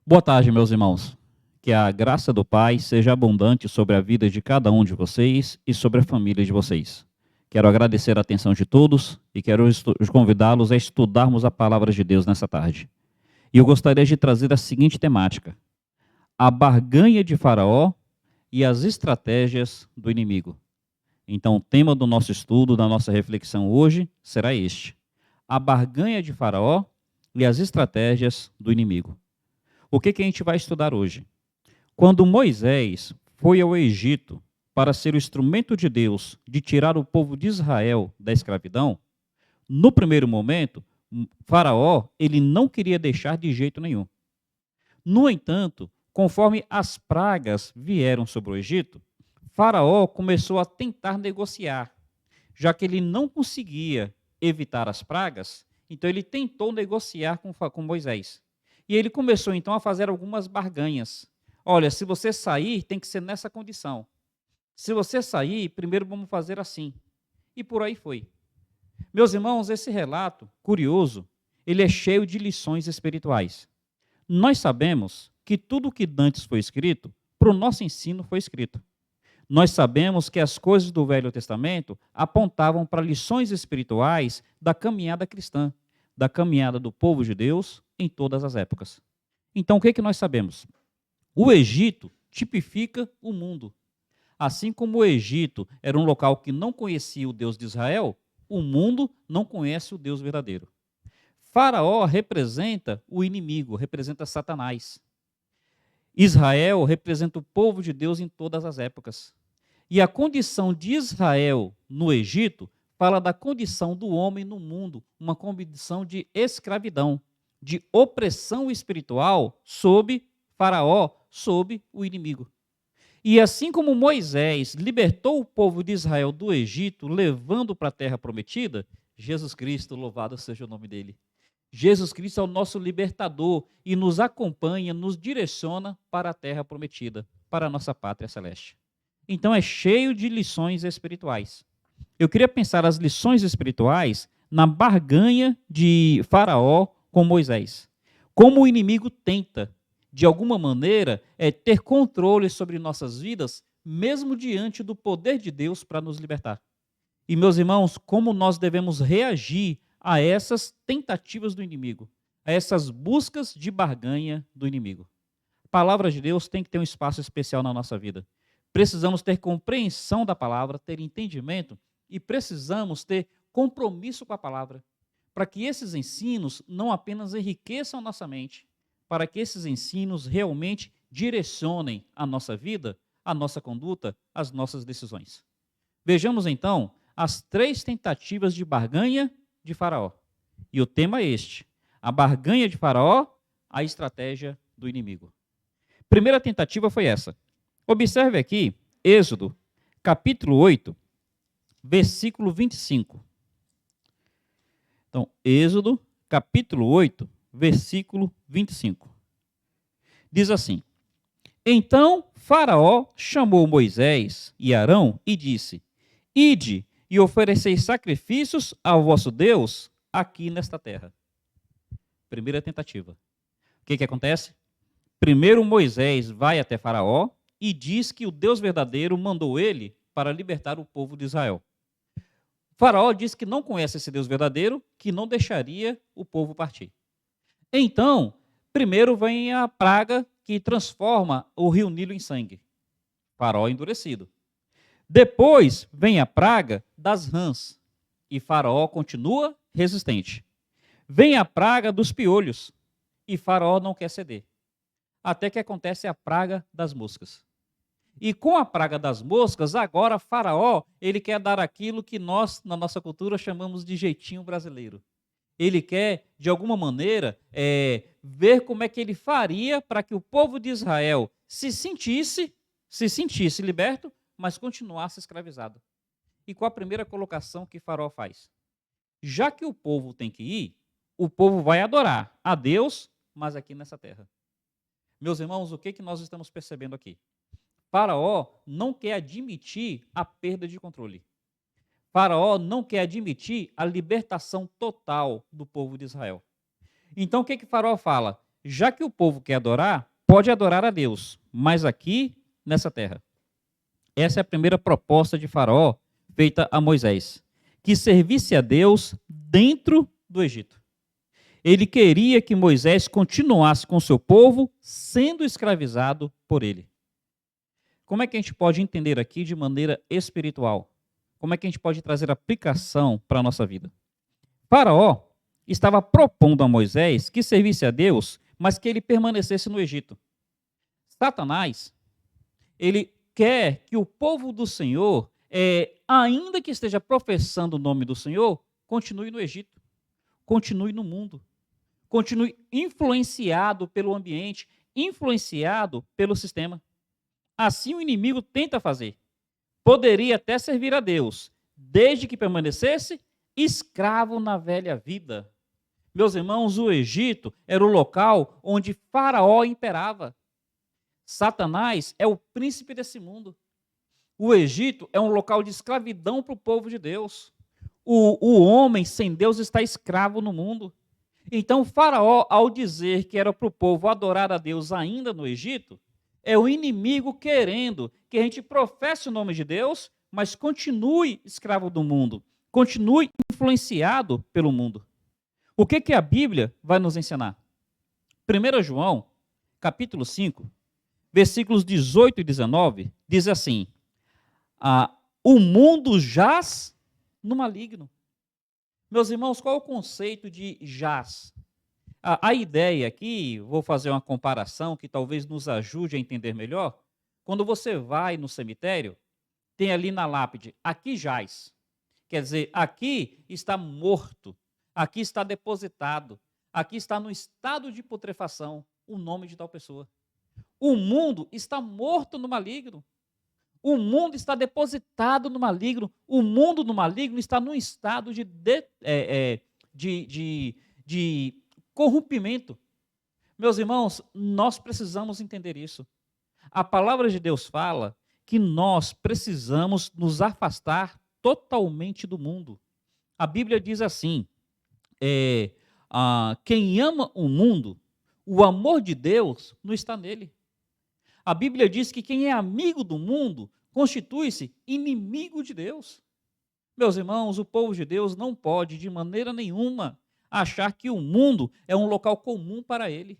Boa tarde, meus irmãos. Que a graça do Pai seja abundante sobre a vida de cada um de vocês e sobre a família de vocês. Quero agradecer a atenção de todos e quero convidá-los a estudarmos a palavra de Deus nessa tarde. E eu gostaria de trazer a seguinte temática: a barganha de Faraó e as estratégias do inimigo. Então, o tema do nosso estudo, da nossa reflexão hoje, será este: a barganha de Faraó e as estratégias do inimigo. O que a gente vai estudar hoje? Quando Moisés foi ao Egito para ser o instrumento de Deus de tirar o povo de Israel da escravidão, no primeiro momento, Faraó ele não queria deixar de jeito nenhum. No entanto, conforme as pragas vieram sobre o Egito, Faraó começou a tentar negociar, já que ele não conseguia evitar as pragas, então ele tentou negociar com Moisés. E ele começou então a fazer algumas barganhas. Olha, se você sair, tem que ser nessa condição. Se você sair, primeiro vamos fazer assim. E por aí foi. Meus irmãos, esse relato curioso, ele é cheio de lições espirituais. Nós sabemos que tudo o que dantes foi escrito, para o nosso ensino foi escrito. Nós sabemos que as coisas do Velho Testamento apontavam para lições espirituais da caminhada cristã, da caminhada do povo de Deus em todas as épocas. Então, o que nós sabemos? O Egito tipifica o mundo. Assim como o Egito era um local que não conhecia o Deus de Israel, o mundo não conhece o Deus verdadeiro. Faraó representa o inimigo, representa Satanás. Israel representa o povo de Deus em todas as épocas. E a condição de Israel no Egito fala da condição do homem no mundo, uma condição de escravidão, de opressão espiritual sob Faraó, sob o inimigo. E assim como Moisés libertou o povo de Israel do Egito, levando para a terra prometida, Jesus Cristo, louvado seja o nome dele. Jesus Cristo é o nosso libertador e nos acompanha, nos direciona para a terra prometida, para a nossa pátria celeste. Então é cheio de lições espirituais. Eu queria pensar as lições espirituais na barganha de Faraó com Moisés. Como o inimigo tenta, de alguma maneira, ter controle sobre nossas vidas, mesmo diante do poder de Deus para nos libertar. E, meus irmãos, como nós devemos reagir a essas tentativas do inimigo, a essas buscas de barganha do inimigo. A palavra de Deus tem que ter um espaço especial na nossa vida. Precisamos ter compreensão da palavra, ter entendimento e precisamos ter compromisso com a palavra, para que esses ensinos não apenas enriqueçam a nossa mente, para que esses ensinos realmente direcionem a nossa vida, a nossa conduta, as nossas decisões. Vejamos então as 3 tentativas de barganha de Faraó. E o tema é este: a barganha de Faraó, a estratégia do inimigo. Primeira tentativa foi essa. Observe aqui, Êxodo, capítulo 8, versículo 25. Então, Êxodo, capítulo 8, versículo 25. Diz assim: Então Faraó chamou Moisés e Arão e disse: Ide e ofereceis sacrifícios ao vosso Deus aqui nesta terra. Primeira tentativa. O que acontece? Primeiro Moisés vai até Faraó e diz que o Deus verdadeiro mandou ele para libertar o povo de Israel. Faraó diz que não conhece esse Deus verdadeiro, que não deixaria o povo partir. Então, primeiro vem a praga que transforma o rio Nilo em sangue. Faraó endurecido. Depois vem a praga das rãs, e Faraó continua resistente. Vem a praga dos piolhos, e Faraó não quer ceder. Até que acontece a praga das moscas. E com a praga das moscas, agora Faraó, ele quer dar aquilo que nós, na nossa cultura, chamamos de jeitinho brasileiro. Ele quer, de alguma maneira, ver como é que ele faria para que o povo de Israel se sentisse liberto, mas continuasse escravizado. E qual a primeira colocação que Faraó faz? Já que o povo tem que ir, o povo vai adorar a Deus, mas aqui nessa terra. Meus irmãos, o que nós estamos percebendo aqui? Faraó não quer admitir a perda de controle. Faraó não quer admitir a libertação total do povo de Israel. Então o que Faraó fala? já que o povo quer adorar, pode adorar a Deus, mas aqui, nessa terra. Essa é a primeira proposta de Faraó feita a Moisés, que servisse a Deus dentro do Egito. Ele queria que Moisés continuasse com seu povo sendo escravizado por ele. Como é que a gente pode entender aqui de maneira espiritual? Como é que a gente pode trazer aplicação para a nossa vida? Faraó estava propondo a Moisés que servisse a Deus, mas que ele permanecesse no Egito. Satanás, ele quer que o povo do Senhor, ainda que esteja professando o nome do Senhor, continue no Egito, continue no mundo, continue influenciado pelo ambiente, influenciado pelo sistema. Assim o inimigo tenta fazer. Poderia até servir a Deus, desde que permanecesse escravo na velha vida. Meus irmãos, o Egito era o local onde Faraó imperava. Satanás é o príncipe desse mundo. O Egito é um local de escravidão para o povo de Deus. O homem sem Deus está escravo no mundo. Então, Faraó, ao dizer que era para o povo adorar a Deus ainda no Egito, é o inimigo querendo que a gente professe o nome de Deus, mas continue escravo do mundo, continue influenciado pelo mundo. O que a Bíblia vai nos ensinar? 1 João, capítulo 5, versículos 18 e 19, diz assim: o mundo jaz no maligno. Meus irmãos, qual é o conceito de jaz? A ideia aqui, vou fazer uma comparação que talvez nos ajude a entender melhor. Quando você vai no cemitério, tem ali na lápide, aqui jaz. Quer dizer, aqui está morto, aqui está depositado, aqui está no estado de putrefação o nome de tal pessoa. O mundo está morto no maligno. O mundo está depositado no maligno. O mundo no maligno está num estado de corrompimento. Meus irmãos, nós precisamos entender isso. A palavra de Deus fala que nós precisamos nos afastar totalmente do mundo. A Bíblia diz assim, quem ama o mundo, o amor de Deus não está nele. A Bíblia diz que quem é amigo do mundo constitui-se inimigo de Deus. Meus irmãos, o povo de Deus não pode, de maneira nenhuma, achar que o mundo é um local comum para ele,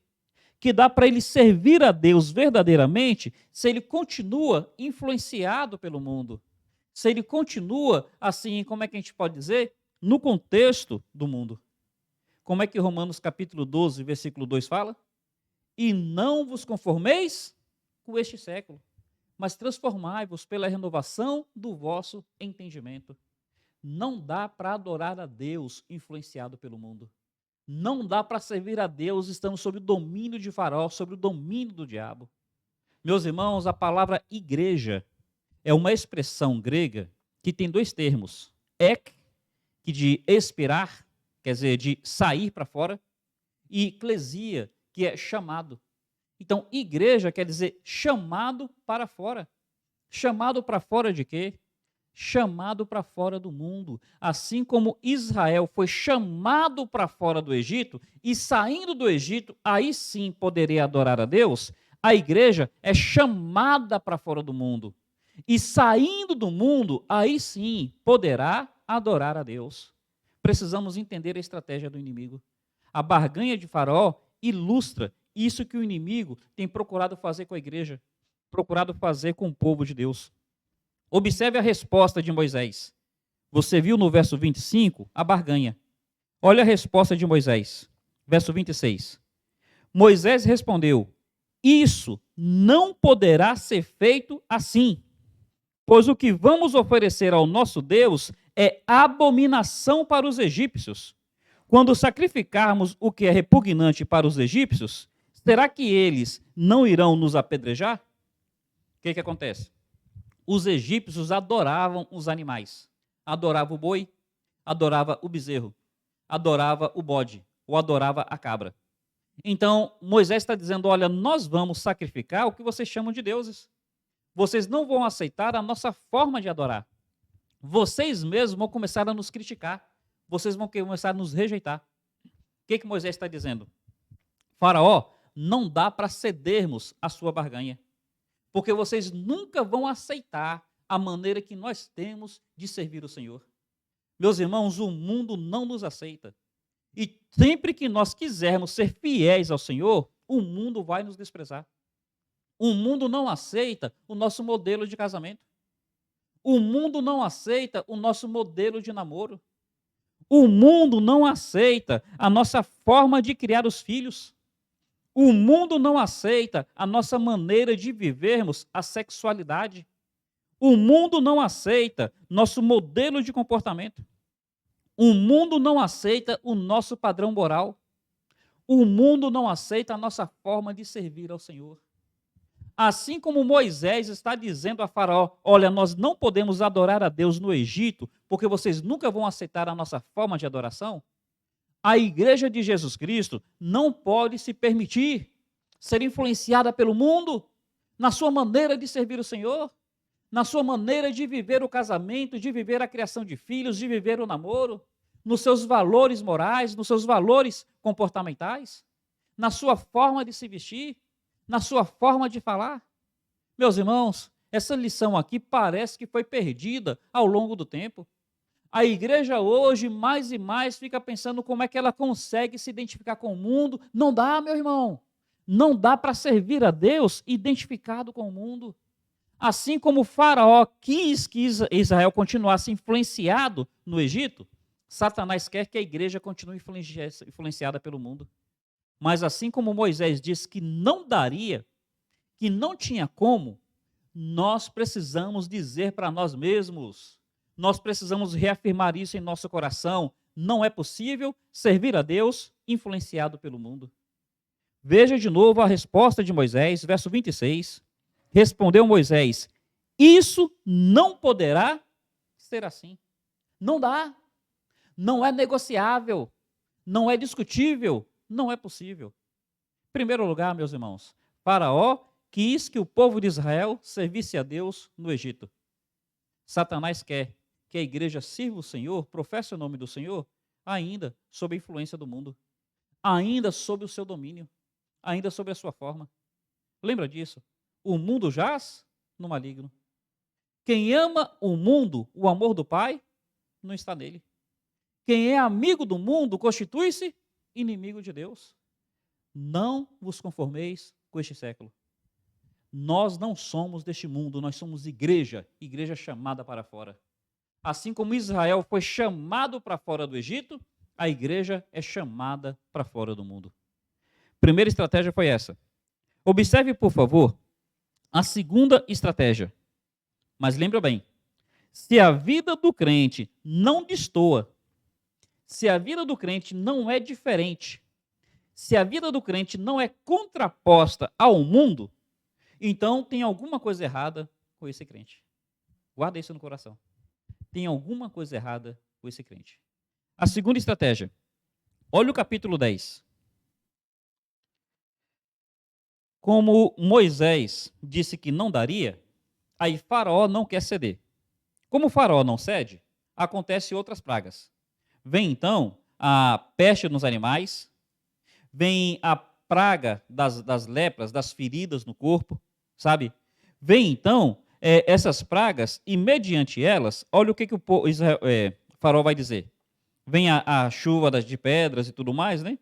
que dá para ele servir a Deus verdadeiramente se ele continua influenciado pelo mundo, se ele continua, assim, como é que a gente pode dizer, no contexto do mundo. Como é que Romanos capítulo 12, versículo 2 fala? E não vos conformeis com este século, mas transformai-vos pela renovação do vosso entendimento. Não dá para adorar a Deus influenciado pelo mundo. Não dá para servir a Deus estando sob o domínio de Faraó, sob o domínio do diabo. Meus irmãos, a palavra igreja é uma expressão grega que tem dois termos. Ek, que de expirar, quer dizer, de sair para fora, e eclesia, que é chamado. Então, igreja quer dizer chamado para fora. Chamado para fora de quê? Chamado para fora do mundo. Assim como Israel foi chamado para fora do Egito, e saindo do Egito, aí sim poderia adorar a Deus, a igreja é chamada para fora do mundo. E saindo do mundo, aí sim poderá adorar a Deus. Precisamos entender a estratégia do inimigo. A barganha de Faraó ilustra isso que o inimigo tem procurado fazer com a igreja, procurado fazer com o povo de Deus. Observe a resposta de Moisés. Você viu no verso 25 a barganha. Olha a resposta de Moisés. Verso 26. Moisés respondeu: isso não poderá ser feito assim, pois o que vamos oferecer ao nosso Deus é abominação para os egípcios. Quando sacrificarmos o que é repugnante para os egípcios, será que eles não irão nos apedrejar? O que acontece? Os egípcios adoravam os animais. Adorava o boi, adorava o bezerro, adorava o bode, ou adorava a cabra. Então, Moisés está dizendo, olha, nós vamos sacrificar o que vocês chamam de deuses. Vocês não vão aceitar a nossa forma de adorar. Vocês mesmos vão começar a nos criticar. Vocês vão começar a nos rejeitar. O que Moisés está dizendo? Faraó, não dá para cedermos a sua barganha, porque vocês nunca vão aceitar a maneira que nós temos de servir o Senhor. Meus irmãos, o mundo não nos aceita. E sempre que nós quisermos ser fiéis ao Senhor, o mundo vai nos desprezar. O mundo não aceita o nosso modelo de casamento. O mundo não aceita o nosso modelo de namoro. O mundo não aceita a nossa forma de criar os filhos. O mundo não aceita a nossa maneira de vivermos a sexualidade. O mundo não aceita nosso modelo de comportamento. O mundo não aceita o nosso padrão moral. O mundo não aceita a nossa forma de servir ao Senhor. Assim como Moisés está dizendo a Faraó, olha, nós não podemos adorar a Deus no Egito, porque vocês nunca vão aceitar a nossa forma de adoração. A igreja de Jesus Cristo não pode se permitir ser influenciada pelo mundo na sua maneira de servir o Senhor, na sua maneira de viver o casamento, de viver a criação de filhos, de viver o namoro, nos seus valores morais, nos seus valores comportamentais, na sua forma de se vestir, na sua forma de falar. Meus irmãos, essa lição aqui parece que foi perdida ao longo do tempo. A igreja hoje, mais e mais, fica pensando como é que ela consegue se identificar com o mundo. Não dá, meu irmão. Não dá para servir a Deus identificado com o mundo. Assim como o Faraó quis que Israel continuasse influenciado no Egito, Satanás quer que a igreja continue influenciada pelo mundo. Mas assim como Moisés disse que não daria, que não tinha como, nós precisamos dizer para nós mesmos, nós precisamos reafirmar isso em nosso coração, não é possível servir a Deus influenciado pelo mundo. Veja de novo a resposta de Moisés, verso 26. Respondeu Moisés, isso não poderá ser assim. Não dá, não é negociável, não é discutível, não é possível. Em primeiro lugar, meus irmãos, Faraó quis que o povo de Israel servisse a Deus no Egito. Satanás quer que a igreja sirva o Senhor, professe o nome do Senhor, ainda sob a influência do mundo, ainda sob o seu domínio, ainda sob a sua forma. Lembra disso? O mundo jaz no maligno. Quem ama o mundo, o amor do Pai, não está nele. Quem é amigo do mundo constitui-se inimigo de Deus. Não vos conformeis com este século. Nós não somos deste mundo, nós somos igreja, igreja chamada para fora. Assim como Israel foi chamado para fora do Egito, a igreja é chamada para fora do mundo. Primeira estratégia foi essa. Observe, por favor, a segunda estratégia. Mas lembra bem, se a vida do crente não destoa, se a vida do crente não é diferente, se a vida do crente não é contraposta ao mundo, então tem alguma coisa errada com esse crente. Guarda isso no coração. Tem alguma coisa errada com esse crente. A segunda estratégia. Olha o capítulo 10. Como Moisés disse que não daria, aí Faraó não quer ceder. Como o Faraó não cede, acontecem outras pragas. Vem então a peste nos animais, vem a praga das lepras, das feridas no corpo, sabe? Vem então essas pragas e mediante elas, olha o que o Faraó vai dizer. Vem a chuva de pedras e tudo mais, né?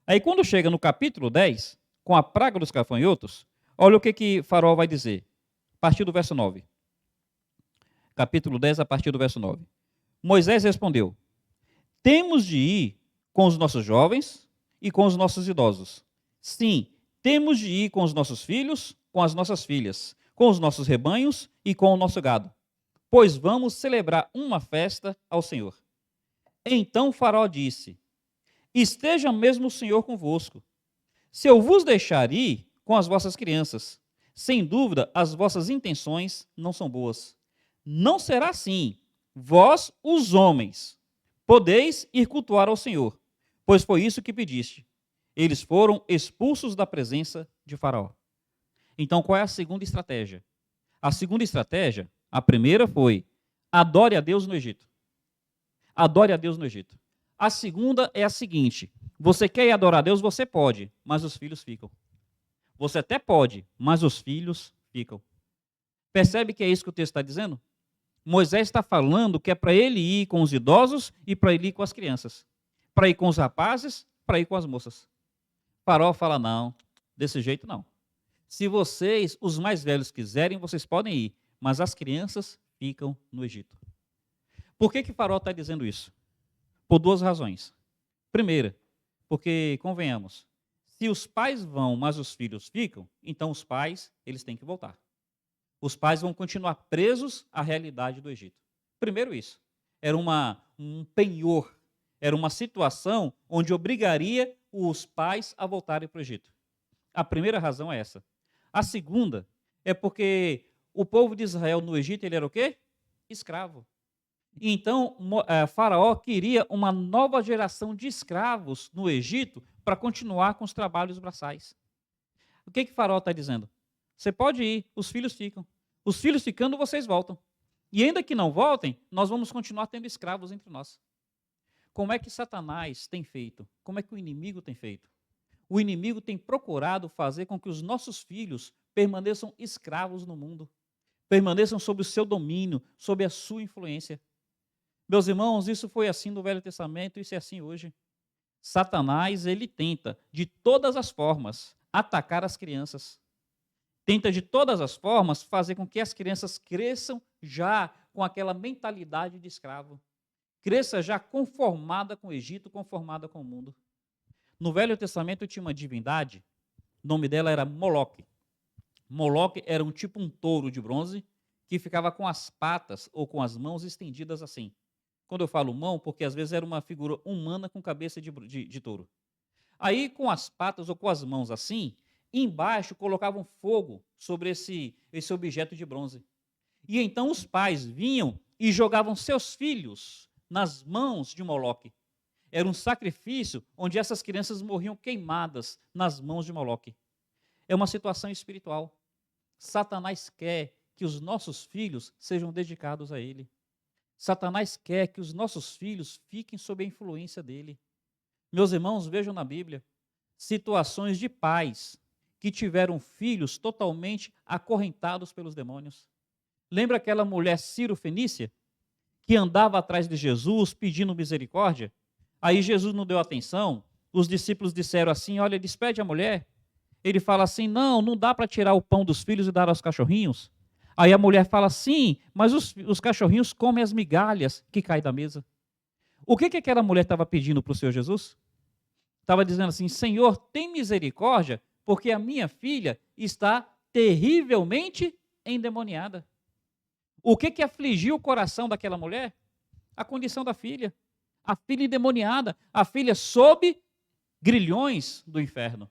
Aí quando chega no capítulo 10, com a praga dos gafanhotos, olha o que Faraó vai dizer, a partir do verso 9. Capítulo 10, a partir do verso 9. Moisés respondeu, temos de ir com os nossos jovens e com os nossos idosos. Sim, temos de ir com os nossos filhos, com as nossas filhas, com os nossos rebanhos e com o nosso gado, pois vamos celebrar uma festa ao Senhor. Então Faraó disse, esteja mesmo o Senhor convosco. Se eu vos deixar ir com as vossas crianças, sem dúvida as vossas intenções não são boas. Não será assim, vós, os homens, podeis ir cultuar ao Senhor, pois foi isso que pediste. Eles foram expulsos da presença de Faraó. Então, qual é a segunda estratégia? A segunda estratégia, a primeira foi, adore a Deus no Egito. Adore a Deus no Egito. A segunda é a seguinte, Você quer ir adorar a Deus? Você pode, mas os filhos ficam. Você até pode, mas os filhos ficam. Percebe que é isso que o texto está dizendo? Moisés está falando que é para ele ir com os idosos e para ele ir com as crianças. Para ir com os rapazes, para ir com as moças. Faraó fala, não, desse jeito não. Se vocês, os mais velhos, quiserem, vocês podem ir, mas as crianças ficam no Egito. Por que Faraó está dizendo isso? Por duas razões. Primeira, porque, convenhamos, se os pais vão, mas os filhos ficam, então os pais, eles têm que voltar. Os pais vão continuar presos à realidade do Egito. Primeiro isso. Era um penhor, era uma situação onde obrigaria os pais a voltarem para o Egito. A primeira razão é essa. A segunda é porque o povo de Israel no Egito, ele era o quê? Escravo. Então, Faraó queria uma nova geração de escravos no Egito para continuar com os trabalhos braçais. O que Faraó está dizendo? Você pode ir, os filhos ficam. Os filhos ficando, vocês voltam. E ainda que não voltem, nós vamos continuar tendo escravos entre nós. Como é que Satanás tem feito? Como é que o inimigo tem feito? O inimigo tem procurado fazer com que os nossos filhos permaneçam escravos no mundo, permaneçam sob o seu domínio, sob a sua influência. Meus irmãos, isso foi assim no Velho Testamento, isso é assim hoje. Satanás, ele tenta, de todas as formas, atacar as crianças. Tenta, de todas as formas, fazer com que as crianças cresçam já com aquela mentalidade de escravo. Cresça já conformada com o Egito, conformada com o mundo. No Velho Testamento tinha uma divindade, o nome dela era Moloque. Moloque era um touro de bronze, que ficava com as patas ou com as mãos estendidas assim. Quando eu falo mão, porque às vezes era uma figura humana com cabeça de touro. Aí, com as patas ou com as mãos assim, embaixo colocavam fogo sobre esse objeto de bronze. E então os pais vinham e jogavam seus filhos nas mãos de Moloque. Era um sacrifício onde essas crianças morriam queimadas nas mãos de Moloque. É uma situação espiritual. Satanás quer que os nossos filhos sejam dedicados a ele. Satanás quer que os nossos filhos fiquem sob a influência dele. Meus irmãos, vejam na Bíblia situações de pais que tiveram filhos totalmente acorrentados pelos demônios. Lembra aquela mulher Ciro-Fenícia que andava atrás de Jesus pedindo misericórdia? Aí Jesus não deu atenção, os discípulos disseram assim, olha, despede a mulher. Ele fala assim, não dá para tirar o pão dos filhos e dar aos cachorrinhos. Aí a mulher fala, sim, mas os cachorrinhos comem as migalhas que caem da mesa. O que aquela mulher estava pedindo para o Senhor Jesus? Estava dizendo assim, Senhor, tem misericórdia, porque a minha filha está terrivelmente endemoniada. O que afligiu o coração daquela mulher? A condição da filha. A filha endemoniada, a filha sob grilhões do inferno.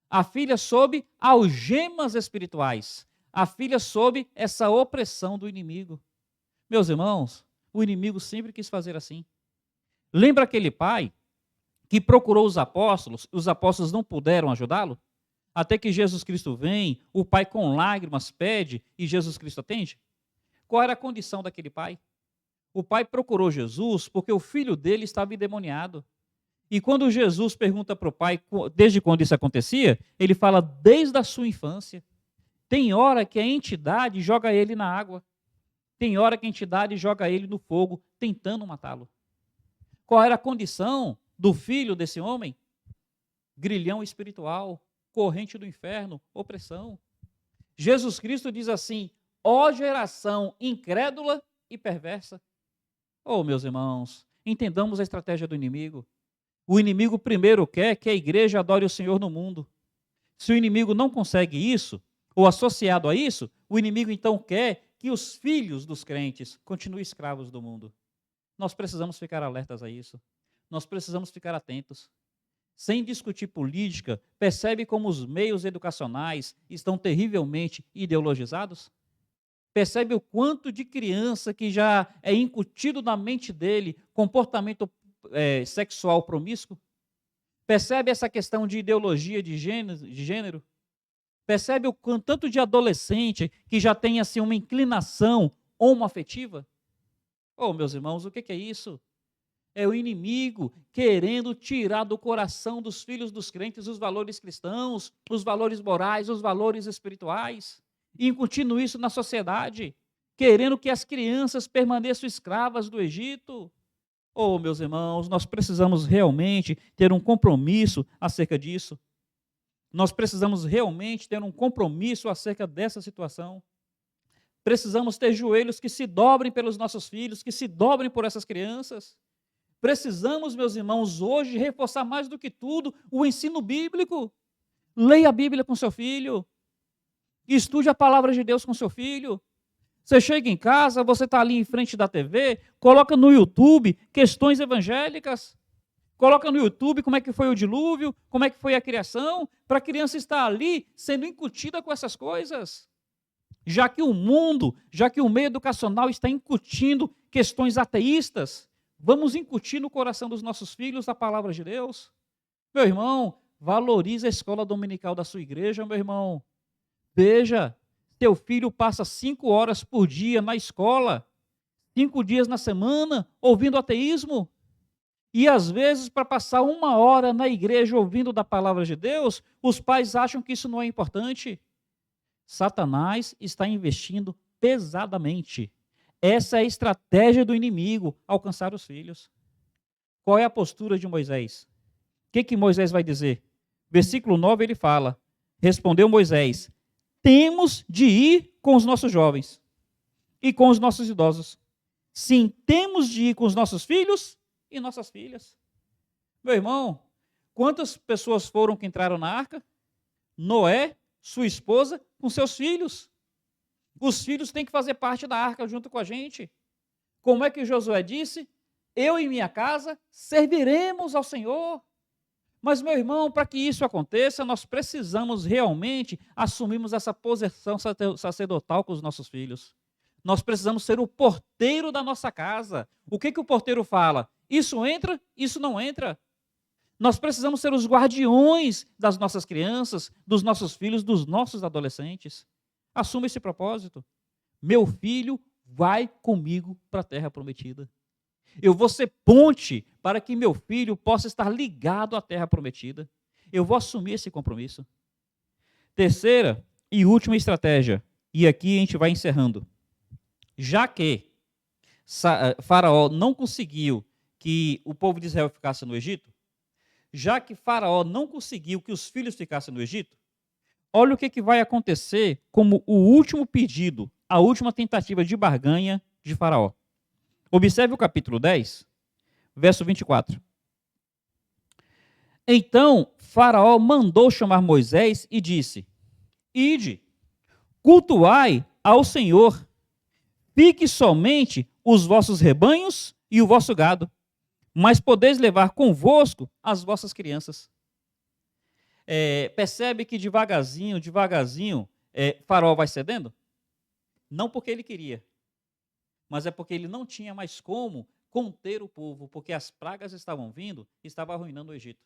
A filha sob algemas espirituais. A filha sob essa opressão do inimigo. Meus irmãos, o inimigo sempre quis fazer assim. Lembra aquele pai que procurou os apóstolos não puderam ajudá-lo? Até que Jesus Cristo vem, o pai com lágrimas pede e Jesus Cristo atende? Qual era a condição daquele pai? O pai procurou Jesus porque o filho dele estava endemoniado. E quando Jesus pergunta para o pai desde quando isso acontecia, ele fala desde a sua infância. Tem hora que a entidade joga ele na água. Tem hora que a entidade joga ele no fogo, tentando matá-lo. Qual era a condição do filho desse homem? Grilhão espiritual, corrente do inferno, opressão. Jesus Cristo diz assim, ó geração incrédula e perversa. Oh, meus irmãos, entendamos a estratégia do inimigo. O inimigo primeiro quer que a igreja adore o Senhor no mundo. Se o inimigo não consegue isso, ou associado a isso, o inimigo então quer que os filhos dos crentes continuem escravos do mundo. Nós precisamos ficar alertas a isso. Nós precisamos ficar atentos. Sem discutir política, percebe como os meios educacionais estão terrivelmente ideologizados? Percebe o quanto de criança que já é incutido na mente dele comportamento sexual promíscuo? Percebe essa questão de ideologia de gênero? Percebe o tanto de adolescente que já tem assim, uma inclinação homoafetiva? Oh, meus irmãos, o que é isso? É o inimigo querendo tirar do coração dos filhos dos crentes os valores cristãos, os valores morais, os valores espirituais, e incutindo isso na sociedade, querendo que as crianças permaneçam escravas do Egito. Oh, meus irmãos, nós precisamos realmente ter um compromisso acerca disso. Nós precisamos realmente ter um compromisso acerca dessa situação. Precisamos ter joelhos que se dobrem pelos nossos filhos, que se dobrem por essas crianças. Precisamos, meus irmãos, hoje reforçar mais do que tudo o ensino bíblico. Leia a Bíblia com seu filho. Estude a palavra de Deus com seu filho. Você chega em casa, você está ali em frente da TV, coloca no YouTube questões evangélicas. Coloca no YouTube como é que foi o dilúvio, como é que foi a criação, para a criança estar ali sendo incutida com essas coisas. Já que o mundo, já que o meio educacional está incutindo questões ateístas, vamos incutir no coração dos nossos filhos a palavra de Deus. Meu irmão, valorize a escola dominical da sua igreja, meu irmão. Veja, teu filho passa 5 horas por dia na escola, 5 dias na semana, ouvindo ateísmo. E às vezes, para passar 1 hora na igreja ouvindo da palavra de Deus, os pais acham que isso não é importante. Satanás está investindo pesadamente. Essa é a estratégia do inimigo, alcançar os filhos. Qual é a postura de Moisés? O que Moisés vai dizer? Versículo 9 ele fala, respondeu Moisés, temos de ir com os nossos jovens e com os nossos idosos. Sim, temos de ir com os nossos filhos e nossas filhas. Meu irmão, quantas pessoas foram que entraram na arca? Noé, sua esposa, com seus filhos. Os filhos têm que fazer parte da arca junto com a gente. Como é que Josué disse? Eu e minha casa serviremos ao Senhor. Mas, meu irmão, para que isso aconteça, nós precisamos realmente assumirmos essa posição sacerdotal com os nossos filhos. Nós precisamos ser o porteiro da nossa casa. O que o porteiro fala? Isso entra, isso não entra. Nós precisamos ser os guardiões das nossas crianças, dos nossos filhos, dos nossos adolescentes. Assuma esse propósito. Meu filho vai comigo para a terra prometida. Eu vou ser ponte para que meu filho possa estar ligado à terra prometida. Eu vou assumir esse compromisso. Terceira e última estratégia, e aqui a gente vai encerrando. Já que Faraó não conseguiu que o povo de Israel ficasse no Egito, já que Faraó não conseguiu que os filhos ficassem no Egito, olha o que vai acontecer como o último pedido, a última tentativa de barganha de Faraó. Observe o capítulo 10, verso 24. Então Faraó mandou chamar Moisés e disse, ide, cultuai ao Senhor, fique somente os vossos rebanhos e o vosso gado, mas podeis levar convosco as vossas crianças. Percebe que devagarzinho, Faraó vai cedendo? Não porque ele queria, mas é porque ele não tinha mais como conter o povo, porque as pragas estavam vindo e estavam arruinando o Egito.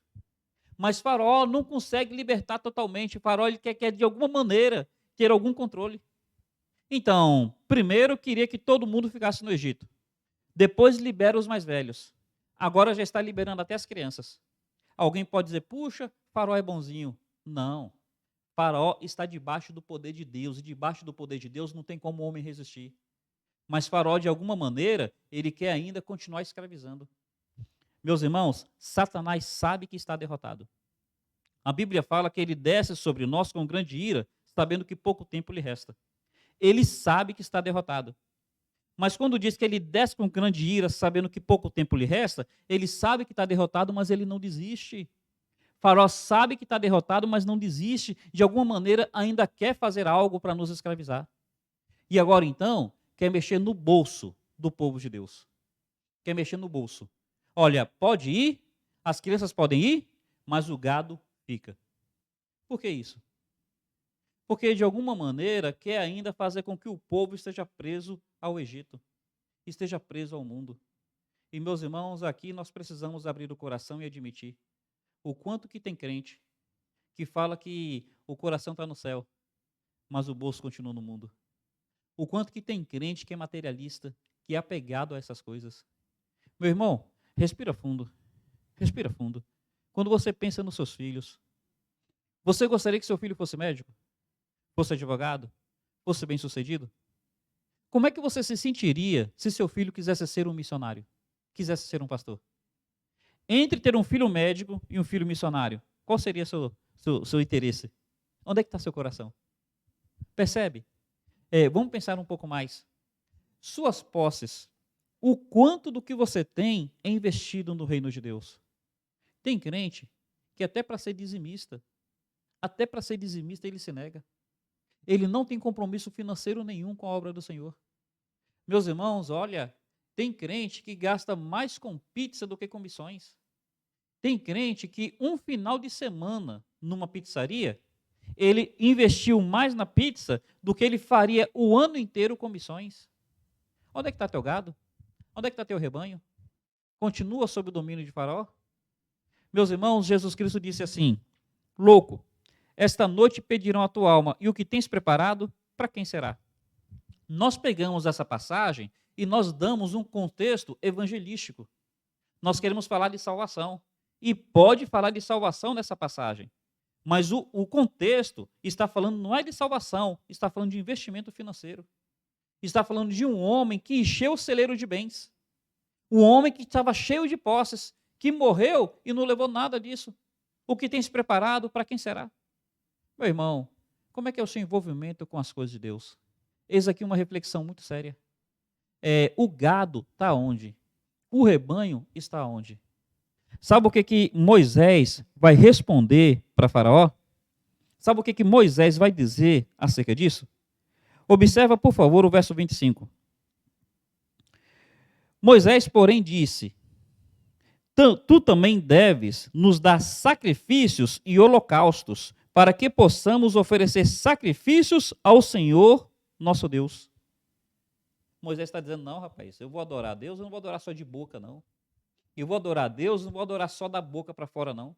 Mas Faraó não consegue libertar totalmente. Faraó ele quer de alguma maneira ter algum controle. Então, primeiro queria que todo mundo ficasse no Egito. Depois libera os mais velhos. Agora já está liberando até as crianças. Alguém pode dizer, puxa, Faraó é bonzinho. Não. Faraó está debaixo do poder de Deus. E debaixo do poder de Deus não tem como o homem resistir. Mas Faraó, de alguma maneira, ele quer ainda continuar escravizando. Meus irmãos, Satanás sabe que está derrotado. A Bíblia fala que ele desce sobre nós com grande ira, sabendo que pouco tempo lhe resta. Ele sabe que está derrotado. Mas quando diz que ele desce com grande ira, sabendo que pouco tempo lhe resta, ele sabe que está derrotado, mas ele não desiste. Faraó sabe que está derrotado, mas não desiste. De alguma maneira, ainda quer fazer algo para nos escravizar. E agora, então, quer mexer no bolso do povo de Deus. Quer mexer no bolso. Olha, pode ir, as crianças podem ir, mas o gado fica. Por que isso? Porque, de alguma maneira, quer ainda fazer com que o povo esteja preso ao Egito, esteja preso ao mundo. E, meus irmãos, aqui nós precisamos abrir o coração e admitir o quanto que tem crente que fala que o coração está no céu, mas o bolso continua no mundo. O quanto que tem crente que é materialista, que é apegado a essas coisas. Meu irmão, Respira fundo. Respira fundo. Quando você pensa nos seus filhos, você gostaria que seu filho fosse médico? Fosse advogado? Fosse bem-sucedido? Como é que você se sentiria se seu filho quisesse ser um missionário? Quisesse ser um pastor? Entre ter um filho médico e um filho missionário, qual seria seu interesse? Onde é que está seu coração? Percebe? Vamos pensar um pouco mais. Suas posses, o quanto do que você tem é investido no reino de Deus. Tem crente que até para ser dizimista ele se nega. Ele não tem compromisso financeiro nenhum com a obra do Senhor. Meus irmãos, olha, tem crente que gasta mais com pizza do que com missões. Tem crente que um final de semana numa pizzaria, ele investiu mais na pizza do que ele faria o ano inteiro com missões. Onde é que está teu gado? Onde é que está teu rebanho? Continua sob o domínio de Faraó? Meus irmãos, Jesus Cristo disse assim: louco, esta noite pedirão a tua alma, e o que tens preparado, para quem será? Nós pegamos essa passagem e nós damos um contexto evangelístico. Nós queremos falar de salvação, e pode falar de salvação nessa passagem. Mas o contexto está falando, não é de salvação, está falando de investimento financeiro. Está falando de um homem que encheu o celeiro de bens. Um homem que estava cheio de posses, que morreu e não levou nada disso. O que tens preparado, para quem será? Meu irmão, como é que é o seu envolvimento com as coisas de Deus? Eis aqui uma reflexão muito séria. O gado está onde? O rebanho está onde? Sabe o que Moisés vai responder para Faraó? Sabe o que Moisés vai dizer acerca disso? Observa, por favor, o verso 25. Moisés, porém, disse: tu também deves nos dar sacrifícios e holocaustos, para que possamos oferecer sacrifícios ao Senhor nosso Deus. Moisés está dizendo: não, rapaz, eu vou adorar a Deus, eu não vou adorar só de boca, não. Eu vou adorar a Deus, não vou adorar só da boca para fora, não.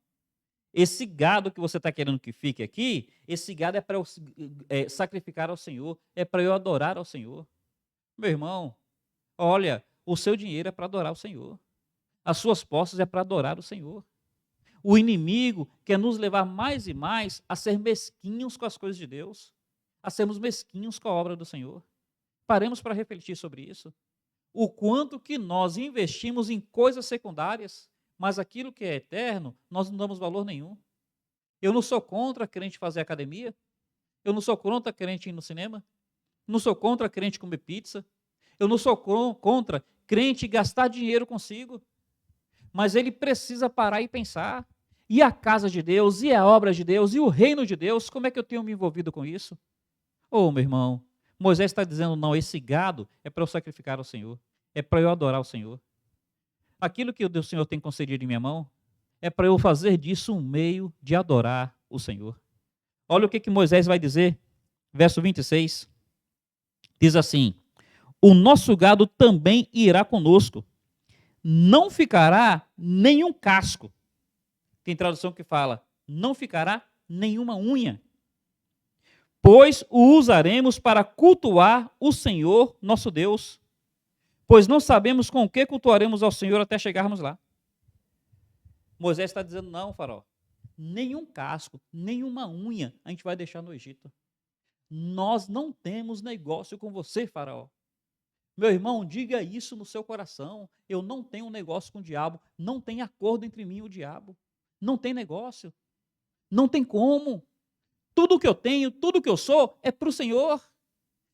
Esse gado que você está querendo que fique aqui, esse gado é para eu sacrificar ao Senhor, é para eu adorar ao Senhor. Meu irmão, olha, o seu dinheiro é para adorar o Senhor. As suas posses é para adorar o Senhor. O inimigo quer nos levar mais e mais a ser mesquinhos com as coisas de Deus, a sermos mesquinhos com a obra do Senhor. Paremos para refletir sobre isso. O quanto que nós investimos em coisas secundárias, mas aquilo que é eterno, nós não damos valor nenhum. Eu não sou contra crente fazer academia, eu não sou contra crente ir no cinema, não sou contra crente comer pizza, eu não sou contra crente gastar dinheiro consigo, mas ele precisa parar e pensar: e a casa de Deus, e a obra de Deus, e o reino de Deus, como é que eu tenho me envolvido com isso? Meu irmão, Moisés está dizendo: não, esse gado é para eu sacrificar ao Senhor, é para eu adorar o Senhor. Aquilo que o Senhor tem concedido em minha mão, é para eu fazer disso um meio de adorar o Senhor. Olha o que Moisés vai dizer, verso 26, diz assim: o nosso gado também irá conosco, não ficará nenhum casco. Tem tradução que fala: não ficará nenhuma unha, pois o usaremos para cultuar o Senhor nosso Deus, pois não sabemos com o que cultuaremos ao Senhor até chegarmos lá. Moisés está dizendo: não, Faraó, nenhum casco, nenhuma unha a gente vai deixar no Egito. Nós não temos negócio com você, Faraó. Meu irmão, diga isso no seu coração: eu não tenho negócio com o diabo, não tem acordo entre mim e o diabo, não tem negócio, não tem como. Tudo que eu tenho, tudo que eu sou é para o Senhor.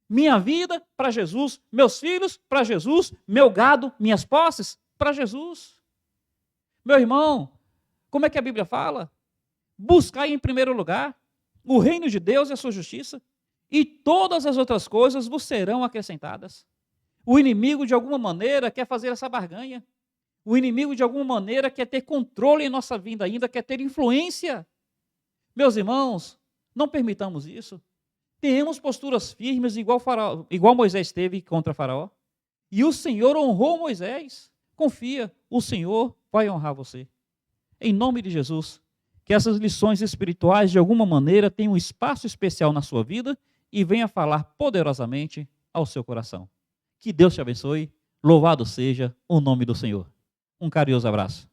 Minha vida para Jesus, meus filhos para Jesus, meu gado, minhas posses para Jesus. Meu irmão, como é que a Bíblia fala? Buscai em primeiro lugar o reino de Deus e a sua justiça, e todas as outras coisas vos serão acrescentadas. O inimigo, de alguma maneira, quer fazer essa barganha. O inimigo, de alguma maneira, quer ter controle em nossa vida ainda, quer ter influência. Meus irmãos, não permitamos isso. Tenhamos posturas firmes, igual Moisés teve contra Faraó. E o Senhor honrou Moisés. Confia, o Senhor vai honrar você. Em nome de Jesus, que essas lições espirituais, de alguma maneira, tenham um espaço especial na sua vida e venha falar poderosamente ao seu coração. Que Deus te abençoe. Louvado seja o nome do Senhor. Um carinhoso abraço.